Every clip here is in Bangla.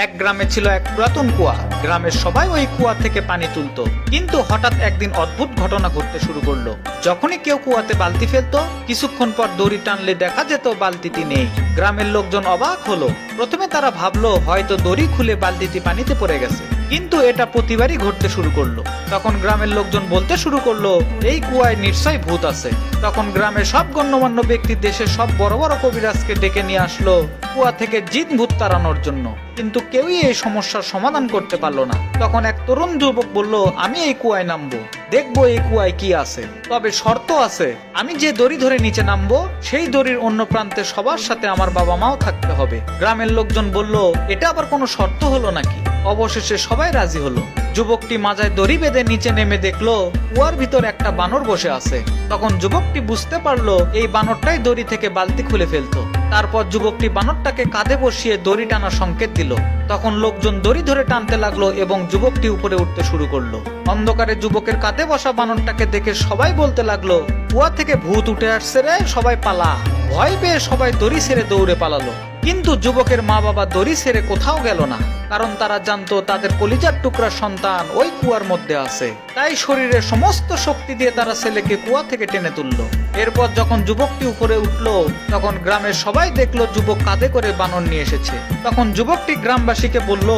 এক গ্রামে ছিল এক পুরাতন কুয়া। গ্রামের সবাই ওই কুয়া থেকে পানি তুলতো, কিন্তু হঠাৎ একদিন অদ্ভুত ঘটনা ঘটতে শুরু করলো। যখনই কেউ কুয়াতে বালতি ফেলতো, কিছুক্ষণ পর দড়ি টানলে দেখা যেত বালতিটি নেই। গ্রামের লোকজন অবাক হলো। প্রথমে তারা ভাবলো হয়তো দড়ি খুলে বালতিটি পানিতে পড়ে গেছে, কিন্তু এটা প্রতিবারই ঘটতে শুরু করলো। তখন গ্রামের লোকজন বলতে শুরু করলো এই কুয়ায় নিশ্চয়ই ভূত আছে। তখন গ্রামের সব গণ্যমান্য ব্যক্তি দেশের সব বড় বড় কবিরাজকে ডেকে নিয়ে আসলো কুয়া থেকে জিন ভূত তাড়ানোর জন্য, কিন্তু কেউই এই সমস্যার সমাধান করতে পারলো না। তখন এক তরুণ যুবক বলল, আমি এই কুয়ায় নামবো, দেখবো এই কুয়ায় কি আছে। তবে শর্ত আছে, আমি যে দড়ি ধরে নিচে নামবো সেই দড়ির অন্য প্রান্তে সবার সাথে আমার বাবা মাও থাকতে হবে। গ্রামের লোকজন বলল, এটা আবার কোনো শর্ত হলো নাকি? অবশেষে সবাই রাজি হলো। যুবকটি মাজায় দড়ি বেঁধে নিচে নেমে দেখলো কুয়ার ভিতর একটা বানর বসে আছে। তখন যুবকটি বুঝতে পারলো এই বানরটাই দড়ি থেকে বালতি খুলে ফেলতো। তারপর যুবকটি বানরটাকে কাঁধে বসিয়ে দড়ি টানার সংকেত দিল। তখন লোকজন দড়ি ধরে টানতে লাগলো এবং যুবকটি উপরে উঠতে শুরু করলো। অন্ধকারে যুবকের কাঁধে বসা বানরটাকে দেখে সবাই বলতে লাগলো, কুয়া থেকে ভূত উঠে আসছে রে, সবাই পালা। ভয় পেয়ে সবাই দড়ি ছেড়ে দৌড়ে পালালো। কিন্তু যুবকের মা বাবা দড়ি ছেড়ে কোথাও গেল না, কারণ তারা জানতো তাদের কলিজার টুকরা সন্তান ওই কুয়ার মধ্যে আছে। তাই শরীরের সমস্ত শক্তি দিয়ে তারা ছেলেকে কুয়া থেকে টেনে তুললো। এরপর যখন যুবকটি উপরে উঠলো, তখন গ্রামের সবাই দেখলো যুবক কাঁধে করে বানর নিয়ে এসেছে। তখন যুবকটি গ্রামবাসীকে বলল,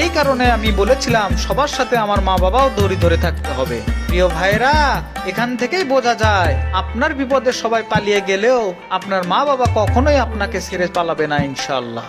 এই কারণে আমি বলেছিলাম সবার সাথে আমার মা বাবাও দড়ি ধরে থাকতে হবে। প্রিয় ভাইরা, এখান থেকেই বোঝা যায় আপনার বিপদে সবাই পালিয়ে গেলেও আপনার মা বাবা কখনোই আপনাকে ছেড়ে পালাবে না, ইনশাআল্লাহ।